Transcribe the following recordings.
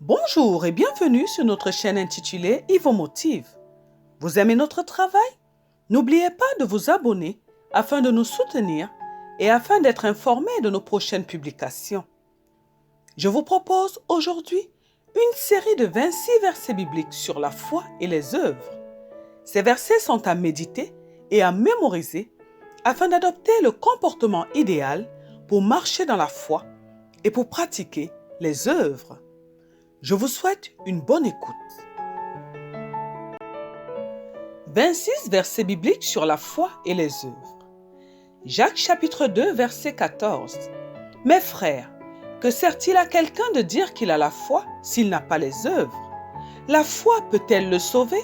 Bonjour et bienvenue sur notre chaîne intitulée Yves Motive. Vous aimez notre travail? N'oubliez pas de vous abonner afin de nous soutenir et afin d'être informé de nos prochaines publications. Je vous propose aujourd'hui une série de 26 versets bibliques sur la foi et les œuvres. Ces versets sont à méditer et à mémoriser afin d'adopter le comportement idéal pour marcher dans la foi et pour pratiquer les œuvres. Je vous souhaite une bonne écoute. 26 versets bibliques sur la foi et les œuvres. Jacques chapitre 2 verset 14. Mes frères, que sert-il à quelqu'un de dire qu'il a la foi s'il n'a pas les œuvres? La foi peut-elle le sauver?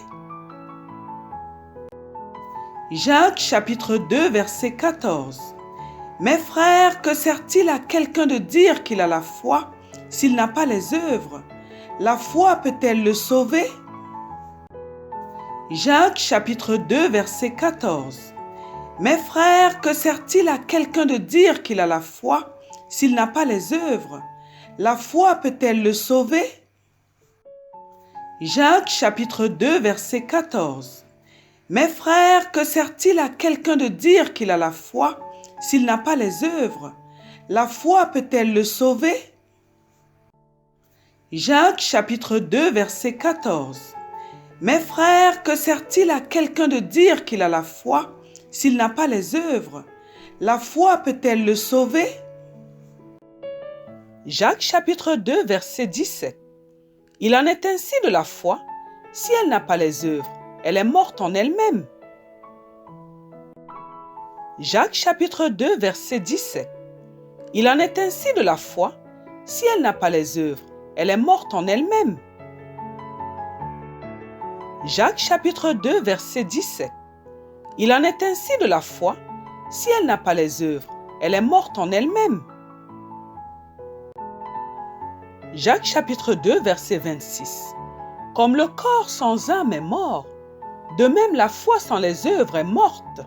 Jacques chapitre 2 verset 14. Mes frères, que sert-il à quelqu'un de dire qu'il a la foi s'il n'a pas les œuvres? La foi peut-elle le sauver? Jacques chapitre 2 verset 14. Mes frères, que sert-il à quelqu'un de dire qu'il a la foi s'il n'a pas les œuvres? La foi peut-elle le sauver? Jacques chapitre 2 verset 14. Mes frères, que sert-il à quelqu'un de dire qu'il a la foi s'il n'a pas les œuvres? La foi peut-elle le sauver? Jacques chapitre 2 verset 14. Mes frères, que sert-il à quelqu'un de dire qu'il a la foi s'il n'a pas les œuvres? La foi peut-elle le sauver? Jacques chapitre 2 verset 17. Il en est ainsi de la foi, si elle n'a pas les œuvres, elle est morte en elle-même. Jacques chapitre 2 verset 17. Il en est ainsi de la foi, si elle n'a pas les œuvres, elle est morte en elle-même. Jacques chapitre 2 verset 17. Il en est ainsi de la foi, si elle n'a pas les œuvres, elle est morte en elle-même. Jacques chapitre 2 verset 26. Comme le corps sans âme est mort, de même la foi sans les œuvres est morte.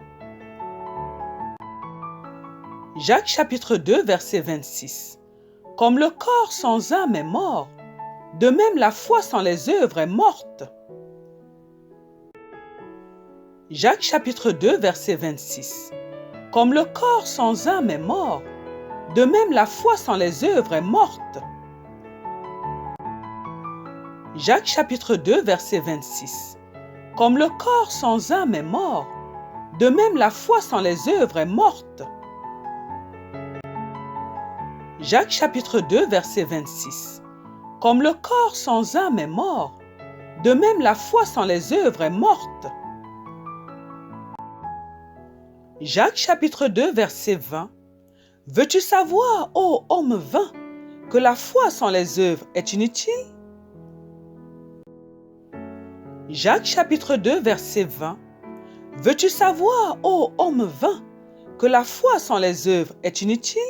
Jacques chapitre 2 verset 26. Comme le corps sans âme est mort, de même la foi sans les œuvres est morte. Jacques chapitre 2 verset 26. Comme le corps sans âme est mort, de même la foi sans les œuvres est morte. Jacques chapitre 2 verset 26. Comme le corps sans âme est mort, de même la foi sans les œuvres est morte. Jacques chapitre 2 verset 26. Comme le corps sans âme est mort, de même la foi sans les œuvres est morte. Jacques chapitre 2 verset 20. Veux-tu savoir, ô homme vain, que la foi sans les œuvres est inutile? Jacques chapitre 2 verset 20. Veux-tu savoir, ô homme vain, que la foi sans les œuvres est inutile?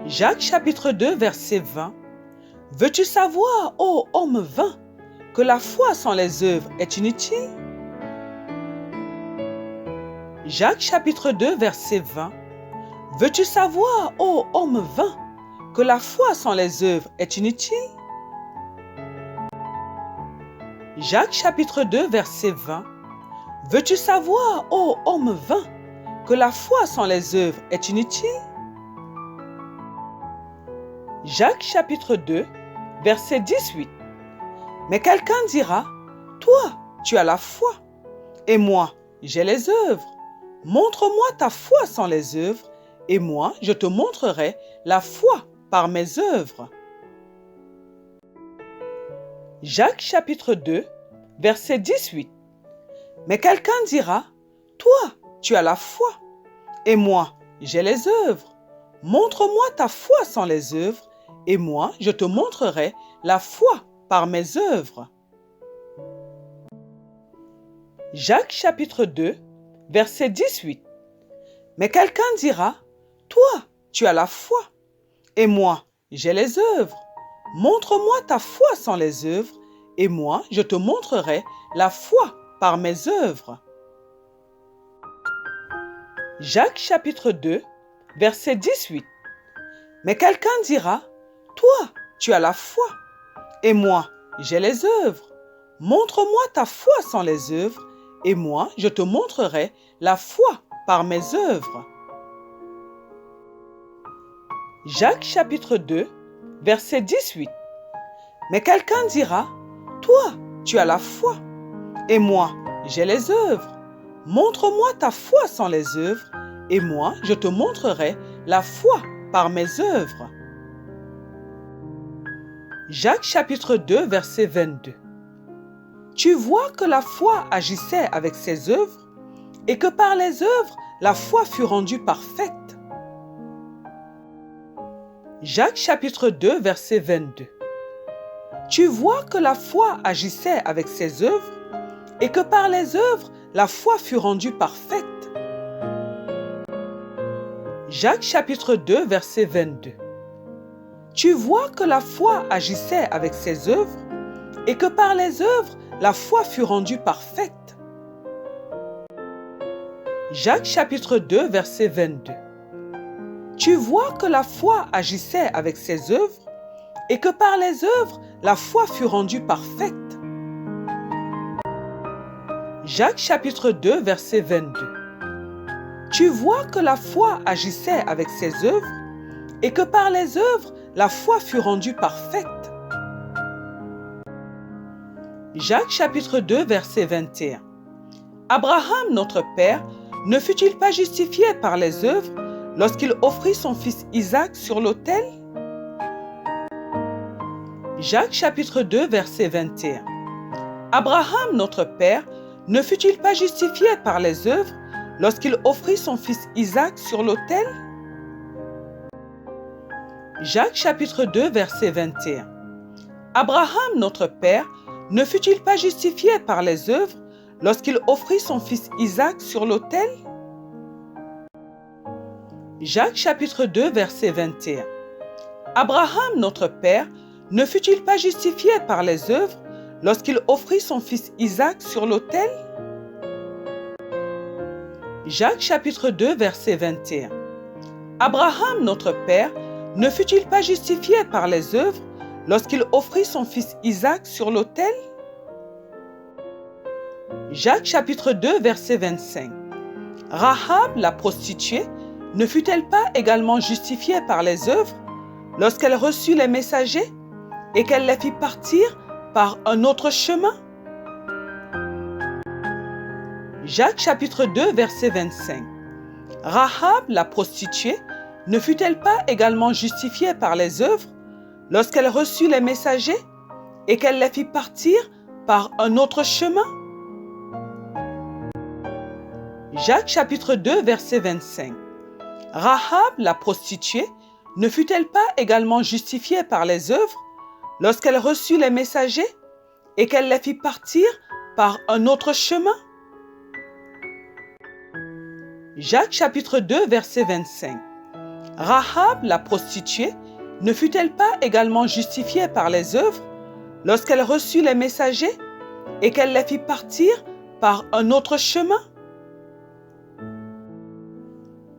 Jacques chapitre 2 verset 20. Veux-tu savoir, ô homme vain, que la foi sans les œuvres est inutile? Jacques chapitre 2 verset 20. Veux-tu savoir, ô homme vain, que la foi sans les œuvres est inutile? Jacques chapitre 2 verset 20. Veux-tu savoir, ô homme vain, que la foi sans les œuvres est inutile? Jacques chapitre 2 verset 18. Mais quelqu'un dira, toi, tu as la foi, et moi, j'ai les œuvres. Montre-moi ta foi sans les œuvres, et moi, je te montrerai la foi par mes œuvres. Jacques chapitre 2, verset 18. Mais quelqu'un dira, toi, tu as la foi, et moi, j'ai les œuvres. Montre-moi ta foi sans les œuvres, et moi, je te montrerai la foi par mes œuvres. Jacques chapitre 2, verset 18. Mais quelqu'un dira, toi, tu as la foi, et moi, j'ai les œuvres. Montre-moi ta foi sans les œuvres, et moi, je te montrerai la foi par mes œuvres. Jacques chapitre 2, verset 18. Mais quelqu'un dira, Toi, tu as la foi, et moi, j'ai les œuvres. Montre-moi ta foi sans les œuvres, et moi, je te montrerai la foi par mes œuvres. Jacques chapitre 2, verset 18. Mais quelqu'un dira, toi, tu as la foi, et moi, j'ai les œuvres. Montre-moi ta foi sans les œuvres, et moi, je te montrerai la foi par mes œuvres. Jacques chapitre 2, verset 22. Tu vois que la foi agissait avec ses œuvres, et que par les œuvres, la foi fut rendue parfaite. Jacques chapitre 2, verset 22. Tu vois que la foi agissait avec ses œuvres, et que par les œuvres, la foi fut rendue parfaite. Jacques chapitre 2, verset 22. Tu vois que la foi agissait avec ses œuvres, et que par les œuvres, la foi fut rendue parfaite. Jacques chapitre 2, verset 22. Tu vois que la foi agissait avec ses œuvres, et que par les œuvres, la foi fut rendue parfaite. Jacques chapitre 2, verset 22. Tu vois que la foi agissait avec ses œuvres, et que par les œuvres, la foi fut rendue parfaite. Jacques chapitre 2, verset 21. Abraham, notre père, ne fut-il pas justifié par les œuvres lorsqu'il offrit son fils Isaac sur l'autel? Jacques chapitre 2, verset 21. Abraham, notre père, ne fut-il pas justifié par les œuvres lorsqu'il offrit son fils Isaac sur l'autel? Jacques chapitre 2, verset 21. Abraham, notre père, ne fut-il pas justifié par les œuvres lorsqu'il offrit son fils Isaac sur l'autel? Jacques chapitre 2, verset 21. Abraham, notre père, ne fut-il pas justifié par les œuvres lorsqu'il offrit son fils Isaac sur l'autel? Jacques chapitre 2, verset 21. Abraham, notre père, ne fut-il pas justifié par les œuvres lorsqu'il offrit son fils Isaac sur l'autel? Jacques chapitre 2, verset 25. Rahab, la prostituée, ne fut-elle pas également justifiée par les œuvres lorsqu'elle reçut les messagers et qu'elle les fit partir par un autre chemin? Jacques chapitre 2, verset 25. Rahab, la prostituée, ne fut-elle pas également justifiée par les œuvres lorsqu'elle reçut les messagers et qu'elle les fit partir par un autre chemin? Jacques chapitre 2, verset 25. Rahab, la prostituée, ne fut-elle pas également justifiée par les œuvres lorsqu'elle reçut les messagers et qu'elle les fit partir par un autre chemin? Jacques chapitre 2, verset 25. Rahab, la prostituée, ne fut-elle pas également justifiée par les œuvres lorsqu'elle reçut les messagers et qu'elle les fit partir par un autre chemin?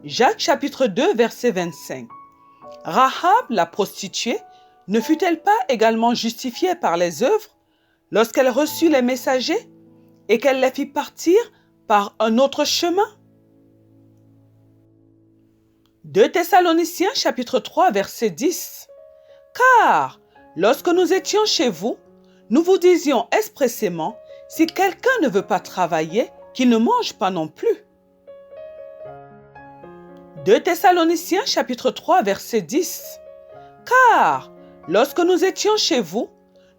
Jacques chapitre 2, verset 25. Rahab, la prostituée, ne fut-elle pas également justifiée par les œuvres lorsqu'elle reçut les messagers et qu'elle les fit partir par un autre chemin? 2 Thessaloniciens chapitre 3, verset 10. Car, lorsque nous étions chez vous, nous vous disions expressément, si quelqu'un ne veut pas travailler, qu'il ne mange pas non plus. 2 Thessaloniciens chapitre 3, verset 10. Car, lorsque nous étions chez vous,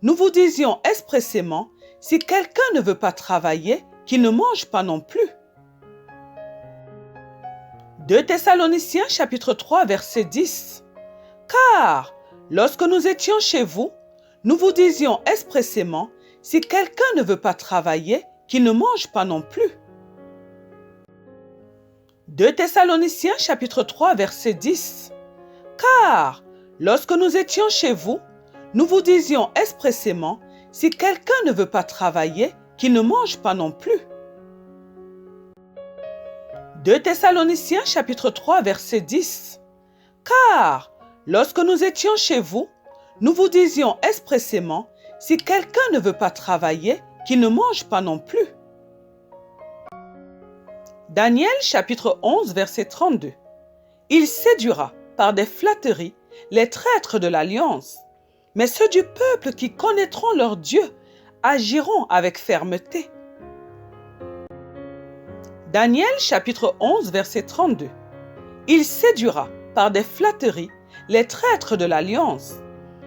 nous vous disions expressément, si quelqu'un ne veut pas travailler, qu'il ne mange pas non plus. 2 Thessaloniciens chapitre 3, verset 10. Car, lorsque nous étions chez vous, nous vous disions expressément, si quelqu'un ne veut pas travailler, qu'il ne mange pas non plus. 2 Thessaloniciens chapitre 3, verset 10. Car, lorsque nous étions chez vous, nous vous disions expressément, si quelqu'un ne veut pas travailler, qu'il ne mange pas non plus. 2 Thessaloniciens chapitre 3, verset 10. Car, lorsque nous étions chez vous, nous vous disions expressément, si quelqu'un ne veut pas travailler, qu'il ne mange pas non plus. Daniel chapitre 11 verset 32. Il séduira par des flatteries les traîtres de l'alliance, mais ceux du peuple qui connaîtront leur Dieu agiront avec fermeté. Daniel chapitre 11 verset 32. Il séduira par des flatteries les traîtres de l'alliance,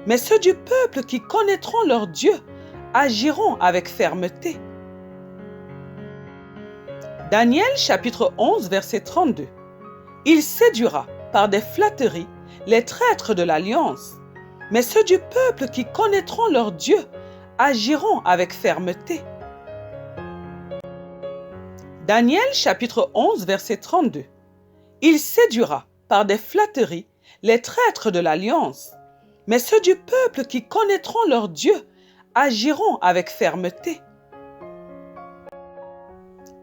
mais ceux du peuple qui connaîtront leur Dieu agiront avec fermeté. Daniel chapitre 11 verset 32. Il séduira par des flatteries les traîtres de l'alliance, mais ceux du peuple qui connaîtront leur Dieu agiront avec fermeté. Daniel chapitre 11 verset 32. Il séduira par des flatteries les traîtres de l'alliance, mais ceux du peuple qui connaîtront leur Dieu agiront avec fermeté.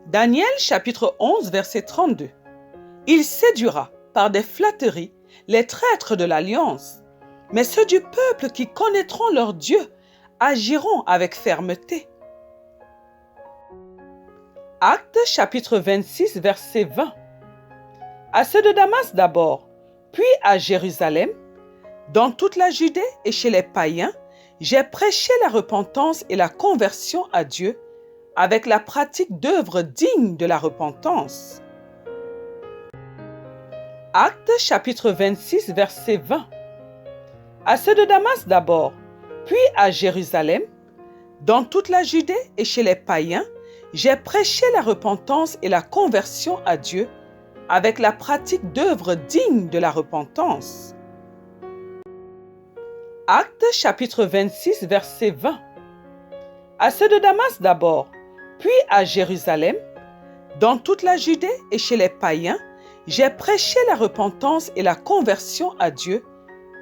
Daniel chapitre 11 verset 32. Il séduira par des flatteries les traîtres de l'alliance, mais ceux du peuple qui connaîtront leur Dieu agiront avec fermeté. Actes chapitre 26 verset 20. À ceux de Damas d'abord, puis à Jérusalem, dans toute la Judée et chez les païens, j'ai prêché la repentance et la conversion à Dieu avec la pratique d'œuvres dignes de la repentance. Actes chapitre 26 verset 20. À ceux de Damas d'abord, puis à Jérusalem, dans toute la Judée et chez les païens, j'ai prêché la repentance et la conversion à Dieu avec la pratique d'œuvres dignes de la repentance. Actes chapitre 26 verset 20. À ceux de Damas d'abord, puis à Jérusalem, dans toute la Judée et chez les païens, j'ai prêché la repentance et la conversion à Dieu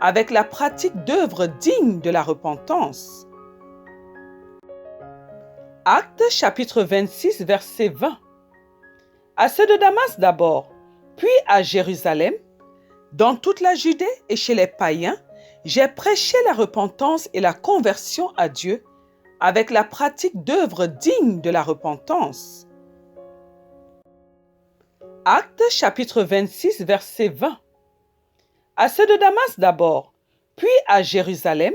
avec la pratique d'œuvres dignes de la repentance. Actes chapitre 26 verset 20. À ceux de Damas d'abord, puis à Jérusalem, dans toute la Judée et chez les païens, j'ai prêché la repentance et la conversion à Dieu avec la pratique d'œuvres dignes de la repentance. Actes chapitre 26 verset 20. À ceux de Damas d'abord, puis à Jérusalem,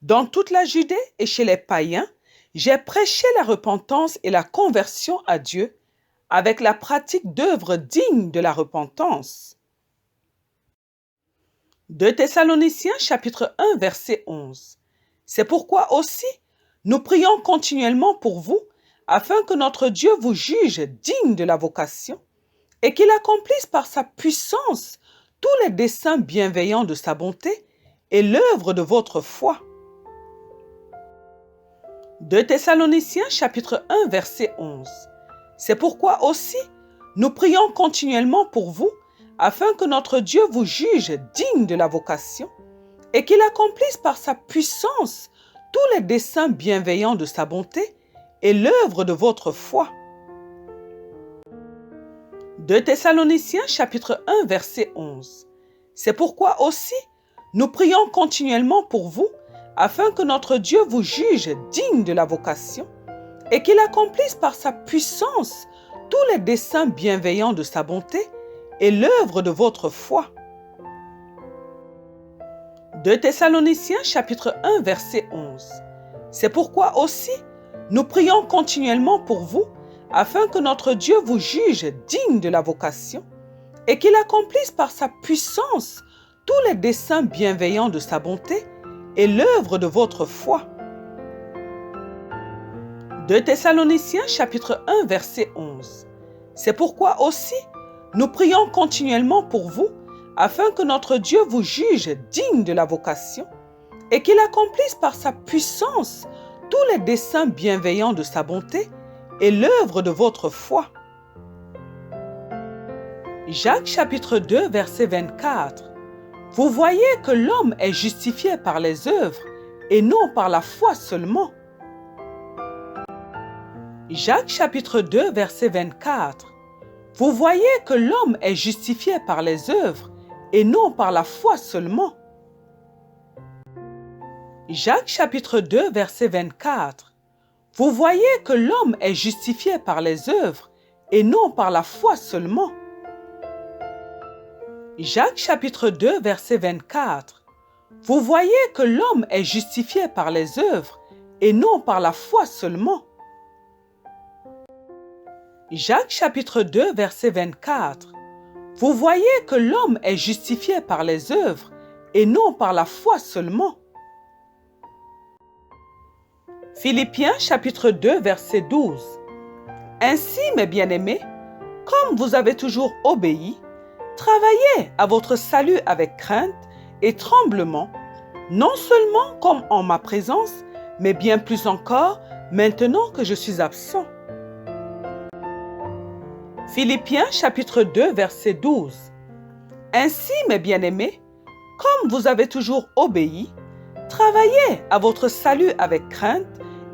dans toute la Judée et chez les païens, j'ai prêché la repentance et la conversion à Dieu avec la pratique d'œuvres dignes de la repentance. 2 Thessaloniciens chapitre 1 verset 11. C'est pourquoi aussi nous prions continuellement pour vous afin que notre Dieu vous juge digne de la vocation et qu'il accomplisse par sa puissance tous les desseins bienveillants de sa bonté et l'œuvre de votre foi. 2 Thessaloniciens chapitre 1 verset 11. C'est pourquoi aussi nous prions continuellement pour vous afin que notre Dieu vous juge digne de la vocation et qu'il accomplisse par sa puissance tous les desseins bienveillants de sa bonté et l'œuvre de votre foi. 2 Thessaloniciens chapitre 1 verset 11. C'est pourquoi aussi nous prions continuellement pour vous afin que notre Dieu vous juge digne de la vocation et qu'il accomplisse par sa puissance tous les desseins bienveillants de sa bonté et l'œuvre de votre foi. 2 Thessaloniciens chapitre 1 verset 11. C'est pourquoi aussi nous prions continuellement pour vous afin que notre Dieu vous juge digne de la vocation et qu'il accomplisse par sa puissance tous les desseins bienveillants de sa bonté et l'œuvre de votre foi. 2 Thessaloniciens chapitre 1 verset 11. C'est pourquoi aussi nous prions continuellement pour vous afin que notre Dieu vous juge digne de la vocation et qu'il accomplisse par sa puissance tous les desseins bienveillants de sa bonté et l'œuvre de votre foi. Jacques chapitre 2 verset 24. Vous voyez que l'homme est justifié par les œuvres et non par la foi seulement. Jacques chapitre 2 verset 24. Vous voyez que l'homme est justifié par les œuvres et non par la foi seulement. Jacques chapitre 2, verset 24. Vous voyez que l'homme est justifié par les œuvres et non par la foi seulement. Jacques chapitre 2, verset 24. Vous voyez que l'homme est justifié par les œuvres et non par la foi seulement. Jacques chapitre 2, verset 24. Vous voyez que l'homme est justifié par les œuvres et non par la foi seulement. Philippiens chapitre 2, verset 12. Ainsi, mes bien-aimés, comme vous avez toujours obéi, travaillez à votre salut avec crainte et tremblement, non seulement comme en ma présence, mais bien plus encore maintenant que je suis absent. Philippiens chapitre 2, verset 12. Ainsi, mes bien-aimés, comme vous avez toujours obéi, travaillez à votre salut avec crainte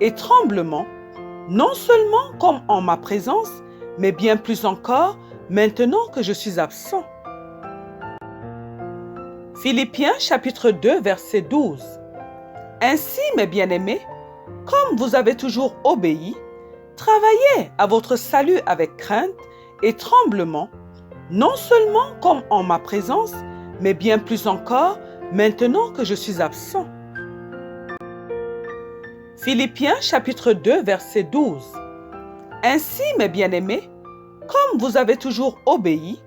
et tremblement, non seulement comme en ma présence, mais bien plus encore maintenant que je suis absent. Philippiens chapitre 2, verset 12. Ainsi, mes bien-aimés, comme vous avez toujours obéi, travaillez à votre salut avec crainte et tremblement, non seulement comme en ma présence, mais bien plus encore maintenant que je suis absent. Philippiens chapitre 2, verset 12. Ainsi, mes bien-aimés, comme vous avez toujours obéi,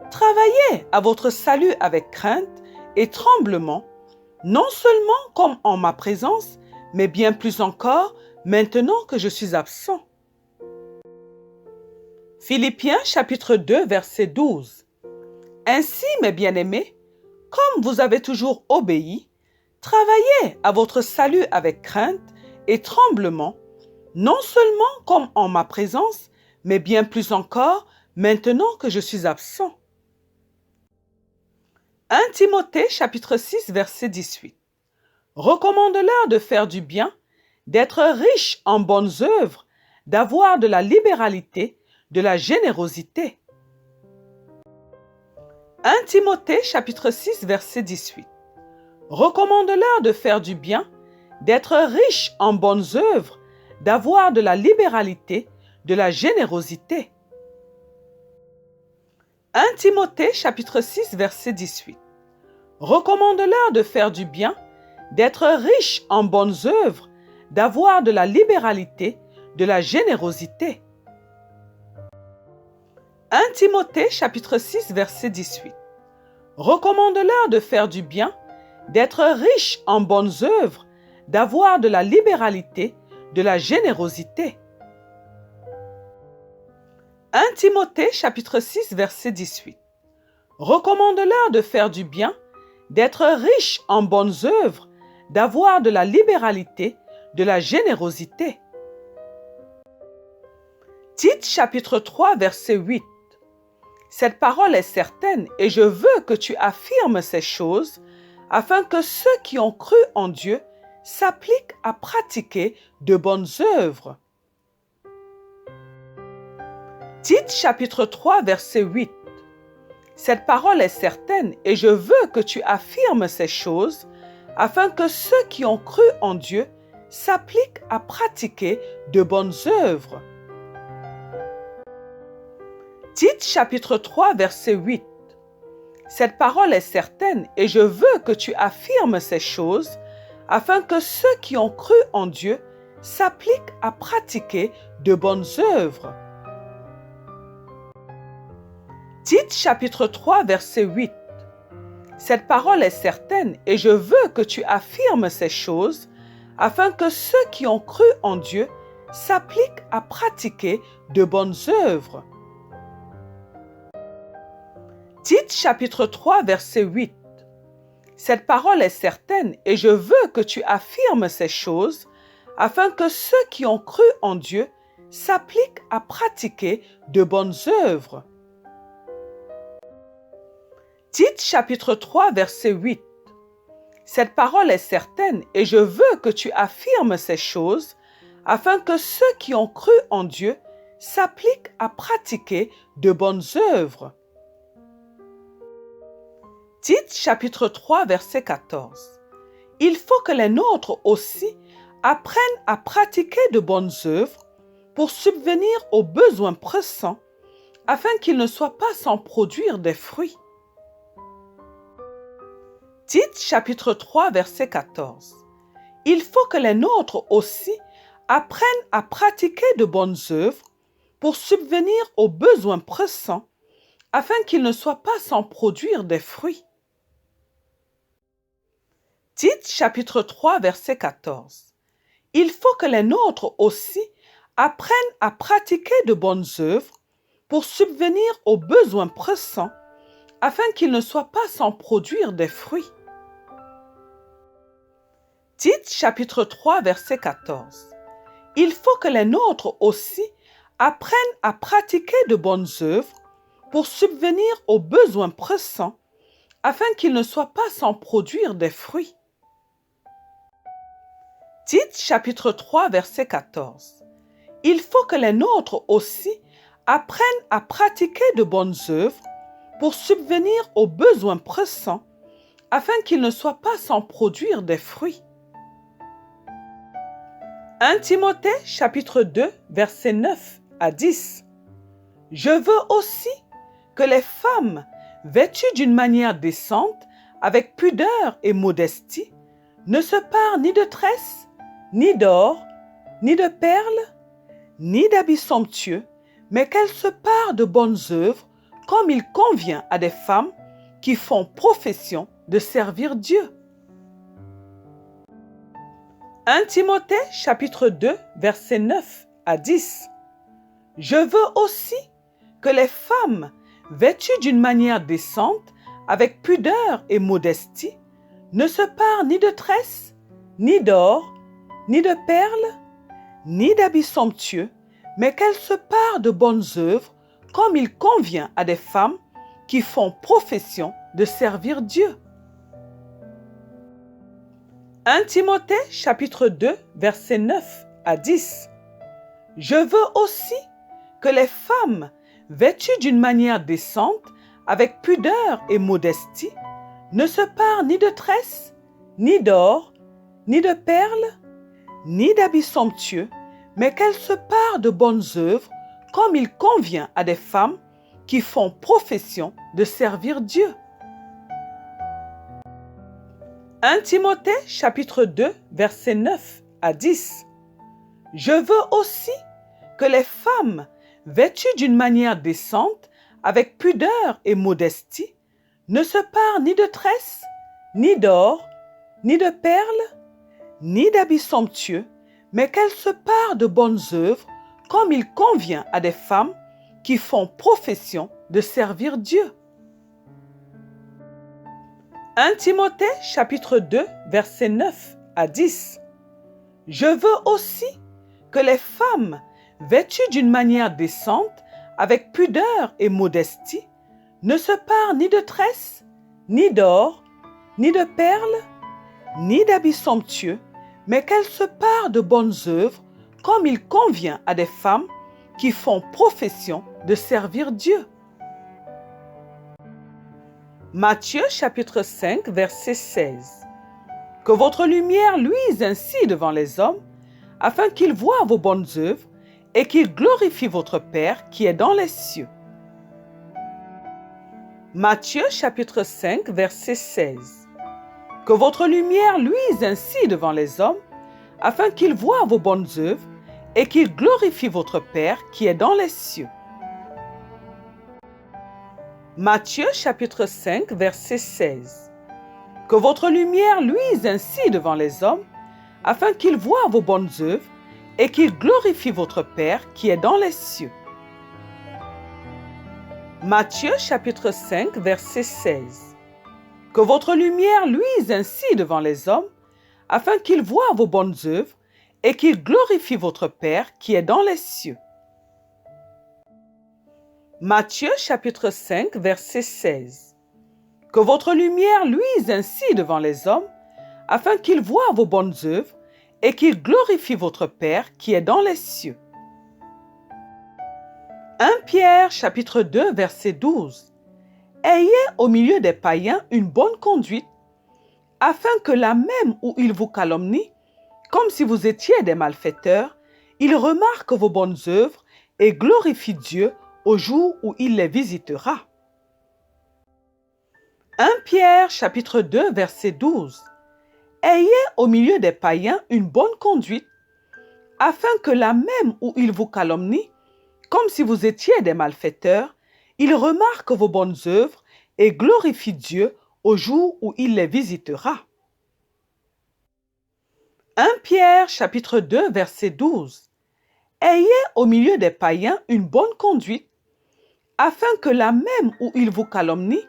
travaillez à votre salut avec crainte et tremblement, non seulement comme en ma présence, mais bien plus encore maintenant que je suis absent. Philippiens chapitre 2, verset 12. Ainsi, mes bien-aimés, comme vous avez toujours obéi, travaillez à votre salut avec crainte et tremblement, non seulement comme en ma présence, mais bien plus encore maintenant que je suis absent. 1 Timothée chapitre 6, verset 18. Recommande-leur de faire du bien, d'être riches en bonnes œuvres, d'avoir de la libéralité, de la générosité. 1 Timothée chapitre 6, verset 18. Recommande-leur de faire du bien, d'être riches en bonnes œuvres, d'avoir de la libéralité, de la générosité. 1 Timothée chapitre 6, verset 18. Recommande-leur de faire du bien, d'être riches en bonnes œuvres, d'avoir de la libéralité, de la générosité. 1 Timothée chapitre 6, verset 18. Recommande-leur de faire du bien, d'être riches en bonnes œuvres, d'avoir de la libéralité, de la générosité. 1 Timothée chapitre 6, verset 18. Recommande-leur de faire du bien, d'être riches en bonnes œuvres, d'avoir de la libéralité, de la générosité. Tite chapitre 3, verset 8. Cette parole est certaine et je veux que tu affirmes ces choses afin que ceux qui ont cru en Dieu s'appliquent à pratiquer de bonnes œuvres. Tite chapitre 3, verset 8. Cette parole est certaine et je veux que tu affirmes ces choses afin que ceux qui ont cru en Dieu s'appliquent à pratiquer de bonnes œuvres. Tite chapitre 3, verset 8. Cette parole est certaine et je veux que tu affirmes ces choses afin que ceux qui ont cru en Dieu s'appliquent à pratiquer de bonnes œuvres. Tite chapitre 3, verset 8. Cette parole est certaine et je veux que tu affirmes ces choses afin que ceux qui ont cru en Dieu s'appliquent à pratiquer de bonnes œuvres. Tite chapitre 3, verset 8. Cette parole est certaine et je veux que tu affirmes ces choses afin que ceux qui ont cru en Dieu s'appliquent à pratiquer de bonnes œuvres. Tite chapitre 3, verset 8. Cette parole est certaine et je veux que tu affirmes ces choses afin que ceux qui ont cru en Dieu s'appliquent à pratiquer de bonnes œuvres. Tite chapitre 3, verset 14. il faut que les nôtres aussi apprennent à pratiquer de bonnes œuvres pour subvenir aux besoins pressants afin qu'ils ne soient pas sans produire des fruits. Tite chapitre 3 verset 14. Il faut que les nôtres aussi apprennent à pratiquer de bonnes œuvres pour subvenir aux besoins pressants afin qu'ils ne soient pas sans produire des fruits. Tite chapitre 3 verset 14. Il faut que les nôtres aussi apprennent à pratiquer de bonnes œuvres pour subvenir aux besoins pressants afin qu'ils ne soient pas sans produire des fruits. Tite chapitre 3 verset 14. Il faut que les nôtres aussi apprennent à pratiquer de bonnes œuvres pour subvenir aux besoins pressants afin qu'ils ne soient pas sans produire des fruits. Tite chapitre 3 verset 14. Il faut que les nôtres aussi apprennent à pratiquer de bonnes œuvres pour subvenir aux besoins pressants afin qu'ils ne soient pas sans produire des fruits. 1 Timothée chapitre 2 verset 9 à 10. Je veux aussi que les femmes vêtues d'une manière décente, avec pudeur et modestie, ne se parent ni de tresses, ni d'or, ni de perles, ni d'habits somptueux, mais qu'elles se parent de bonnes œuvres, comme il convient à des femmes qui font profession de servir Dieu. 1 Timothée chapitre 2 verset 9 à 10. Je veux aussi que les femmes vêtues d'une manière décente, avec pudeur et modestie, ne se parent ni de tresses, ni d'or, ni de perles, ni d'habits somptueux, mais qu'elles se parent de bonnes œuvres, comme il convient à des femmes qui font profession de servir Dieu. 1 Timothée chapitre 2 verset 9 à 10. Je veux aussi que les femmes vêtues d'une manière décente, avec pudeur et modestie, ne se parent ni de tresses, ni d'or, ni de perles, ni d'habits somptueux, mais qu'elles se parent de bonnes œuvres, comme il convient à des femmes qui font profession de servir Dieu. 1 Timothée chapitre 2 verset 9 à 10. Je veux aussi que les femmes vêtues d'une manière décente, avec pudeur et modestie, ne se parent ni de tresses, ni d'or, ni de perles, ni d'habits somptueux, mais qu'elles se parent de bonnes œuvres, comme il convient à des femmes qui font profession de servir Dieu. 1 Timothée chapitre 2 verset 9 à 10. Je veux aussi que les femmes vêtues d'une manière décente, avec pudeur et modestie, ne se parent ni de tresses, ni d'or, ni de perles, ni d'habits somptueux, mais qu'elles se parent de bonnes œuvres, comme il convient à des femmes qui font profession de servir Dieu. Matthieu chapitre 5 verset 16. Que votre lumière luise ainsi devant les hommes, afin qu'ils voient vos bonnes œuvres et qu'ils glorifient votre Père qui est dans les cieux. Matthieu chapitre 5 verset 16. Que votre lumière luise ainsi devant les hommes, afin qu'ils voient vos bonnes œuvres et qu'ils glorifient votre Père qui est dans les cieux. Matthieu chapitre 5 verset 16. Que votre lumière luise ainsi devant les hommes, afin qu'ils voient vos bonnes œuvres et qu'ils glorifient votre Père qui est dans les cieux. Matthieu chapitre 5 verset 16. Que votre lumière luise ainsi devant les hommes, afin qu'ils voient vos bonnes œuvres et qu'ils glorifient votre Père qui est dans les cieux. Matthieu chapitre 5 verset 16. Que votre lumière luise ainsi devant les hommes, afin qu'ils voient vos bonnes œuvres et qu'ils glorifient votre Père qui est dans les cieux. 1 Pierre chapitre 2 verset 12. Ayez au milieu des païens une bonne conduite, afin que là même où il vous calomnie, comme si vous étiez des malfaiteurs, il remarque vos bonnes œuvres et glorifie Dieu au jour où il les visitera. 1 Pierre chapitre 2 verset 12. Ayez au milieu des païens une bonne conduite, afin que là même où ils vous calomnient, comme si vous étiez des malfaiteurs, il remarque vos bonnes œuvres et glorifie Dieu au jour où il les visitera. 1 Pierre chapitre 2 verset 12. Ayez au milieu des païens une bonne conduite, afin que là même où ils vous calomnient,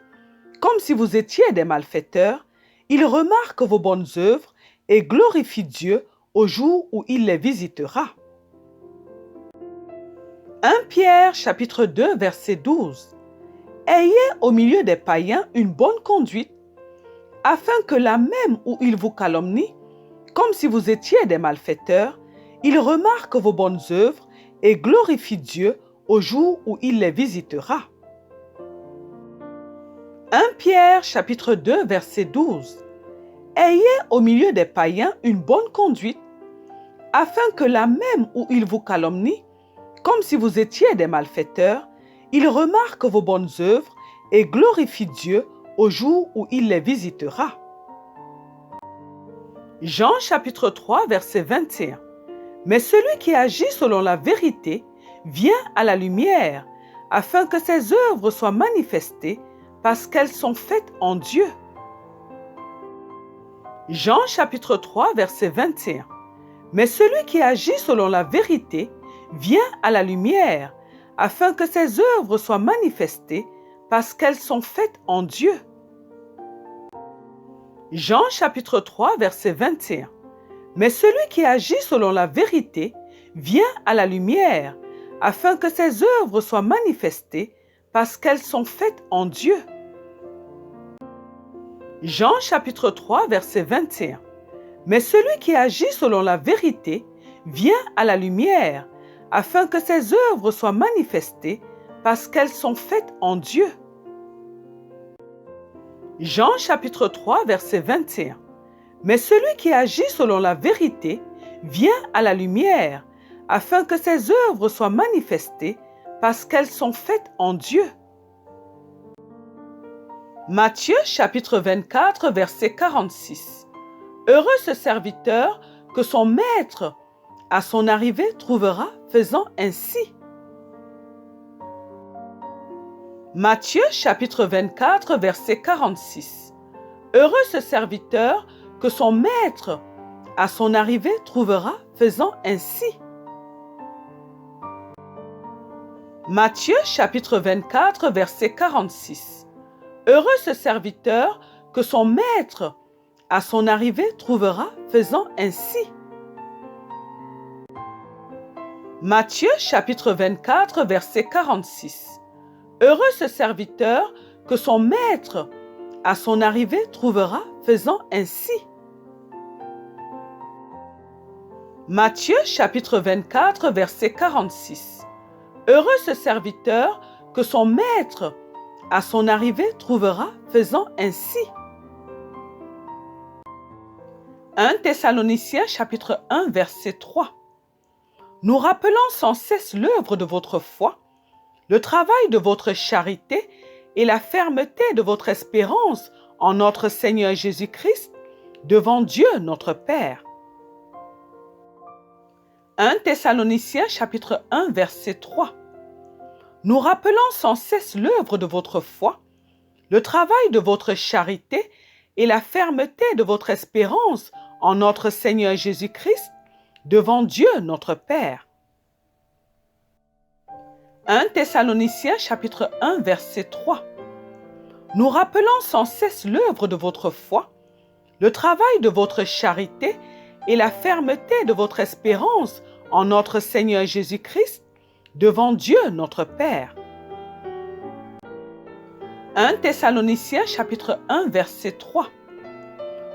comme si vous étiez des malfaiteurs, il remarque vos bonnes œuvres et glorifie Dieu au jour où il les visitera. 1 Pierre chapitre 2 verset 12. Ayez au milieu des païens une bonne conduite, afin que là même où ils vous calomnient, comme si vous étiez des malfaiteurs, il remarque vos bonnes œuvres et glorifie Dieu au jour où il les visitera. 1 Pierre chapitre 2 verset 12. Ayez au milieu des païens une bonne conduite, afin que là même où ils vous calomnient, comme si vous étiez des malfaiteurs, il remarque vos bonnes œuvres et glorifie Dieu au jour où il les visitera. Jean chapitre 3 verset 21. Mais celui qui agit selon la vérité vient à la lumière, afin que ses œuvres soient manifestées, parce qu'elles sont faites en Dieu. Jean chapitre 3 verset 21. Mais celui qui agit selon la vérité vient à la lumière, afin que ses œuvres soient manifestées, parce qu'elles sont faites en Dieu. Jean chapitre 3 verset 21. Mais celui qui agit selon la vérité vient à la lumière, afin que ses œuvres soient manifestées, parce qu'elles sont faites en Dieu. Jean chapitre 3 verset 21. Mais celui qui agit selon la vérité vient à la lumière, afin que ses œuvres soient manifestées, parce qu'elles sont faites en Dieu. Jean chapitre 3 verset 21. Mais celui qui agit selon la vérité vient à la lumière, afin que ses œuvres soient manifestées, parce qu'elles sont faites en Dieu. Matthieu chapitre 24 verset 46. Heureux ce serviteur que son maître, à son arrivée, trouvera faisant ainsi. Matthieu chapitre 24 verset 46. Heureux ce serviteur que son maître, à son arrivée, trouvera faisant ainsi. Matthieu chapitre 24 verset 46. Heureux ce serviteur que son maître, à son arrivée, trouvera faisant ainsi. Matthieu chapitre 24 verset 46. Heureux ce serviteur que son maître, à son arrivée, trouvera faisant ainsi. Matthieu chapitre 24 verset 46. Heureux ce serviteur que son maître, à son arrivée, trouvera faisant ainsi. 1 Thessaloniciens chapitre 1 verset 3. Nous rappelons sans cesse l'œuvre de votre foi, le travail de votre charité et la fermeté de votre espérance en notre Seigneur Jésus-Christ devant Dieu notre Père. 1 Thessaloniciens chapitre 1 verset 3. Nous rappelons sans cesse l'œuvre de votre foi, le travail de votre charité et la fermeté de votre espérance en notre Seigneur Jésus-Christ devant Dieu notre Père. 1 Thessaloniciens chapitre 1 verset 3. Nous rappelons sans cesse l'œuvre de votre foi, le travail de votre charité et la fermeté de votre espérance en notre Seigneur Jésus-Christ devant Dieu notre Père. 1 Thessaloniciens chapitre 1 verset 3.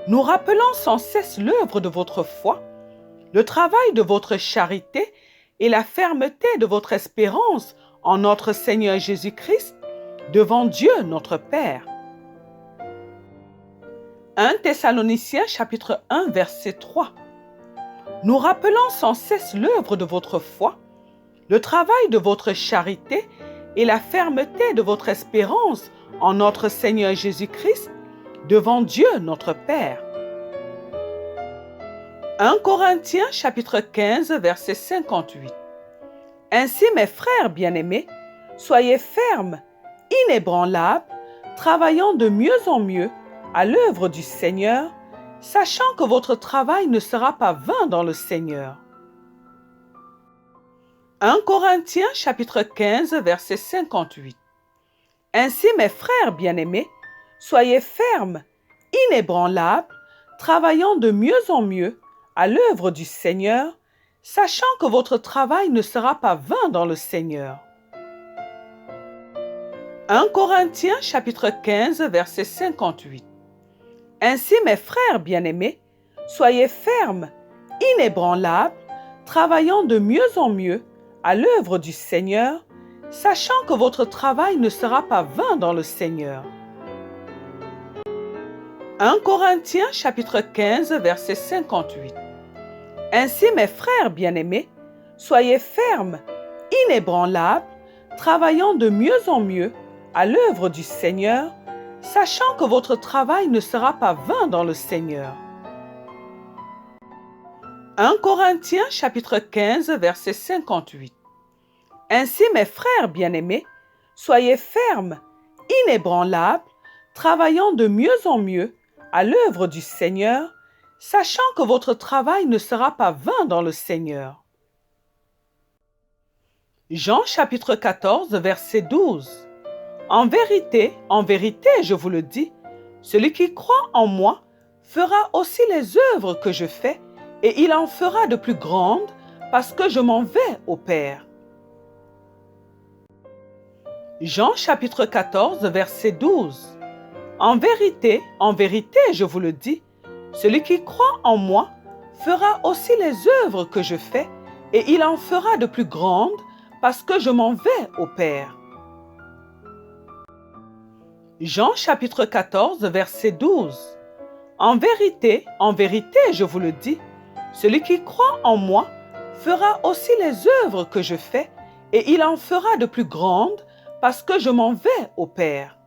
Nous rappelons sans cesse l'œuvre de votre foi, le travail de votre charité et la fermeté de votre espérance en notre Seigneur Jésus-Christ devant Dieu notre Père. 1 Thessaloniciens chapitre 1 verset 3. Nous rappelons sans cesse l'œuvre de votre foi, le travail de votre charité et la fermeté de votre espérance en notre Seigneur Jésus-Christ devant Dieu notre Père. 1 Corinthiens chapitre 15 verset 58. Ainsi, mes frères bien-aimés, soyez fermes, inébranlables, travaillant de mieux en mieux à l'œuvre du Seigneur, sachant que votre travail ne sera pas vain dans le Seigneur. 1 Corinthiens chapitre 15 verset 58. Ainsi, mes frères bien-aimés, soyez fermes, inébranlables, travaillant de mieux en mieux à l'œuvre du Seigneur, sachant que votre travail ne sera pas vain dans le Seigneur. 1 Corinthiens chapitre 15 verset 58. Ainsi, mes frères bien-aimés, soyez fermes, inébranlables, travaillant de mieux en mieux à l'œuvre du Seigneur, sachant que votre travail ne sera pas vain dans le Seigneur. 1 Corinthiens chapitre 15 verset 58. Ainsi, mes frères bien-aimés, soyez fermes, inébranlables, travaillant de mieux en mieux à l'œuvre du Seigneur, sachant que votre travail ne sera pas vain dans le Seigneur. 1 Corinthiens chapitre 15 verset 58. Ainsi, mes frères bien-aimés, soyez fermes, inébranlables, travaillant de mieux en mieux à l'œuvre du Seigneur, sachant que votre travail ne sera pas vain dans le Seigneur. Jean chapitre 14 verset 12. En vérité, je vous le dis, celui qui croit en moi fera aussi les œuvres que je fais, et il en fera de plus grandes, parce que je m'en vais au Père. Jean chapitre 14 verset 12. En vérité, je vous le dis, celui qui croit en moi fera aussi les œuvres que je fais, et il en fera de plus grandes, parce que je m'en vais au Père. Jean chapitre 14 verset 12. En vérité, je vous le dis, celui qui croit en moi fera aussi les œuvres que je fais, et il en fera de plus grandes, parce que je m'en vais au Père.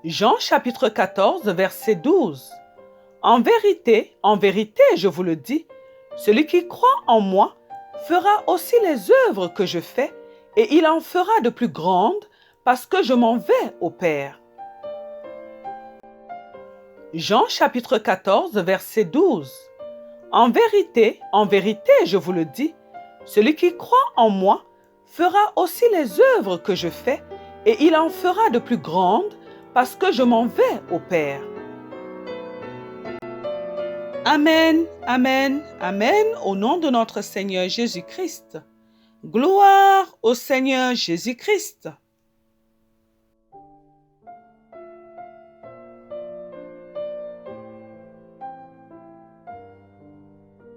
Jean chapitre 14 verset 12. En vérité, je vous le dis, celui qui croit en moi fera aussi les œuvres que je fais, et il en fera de plus grandes, parce que je m'en vais au Père. Jean chapitre 14 verset 12. En vérité, je vous le dis, celui qui croit en moi fera aussi les œuvres que je fais, et il en fera de plus grandes, parce que je m'en vais au Père. Amen, amen, amen, au nom de notre Seigneur Jésus-Christ. Gloire au Seigneur Jésus-Christ.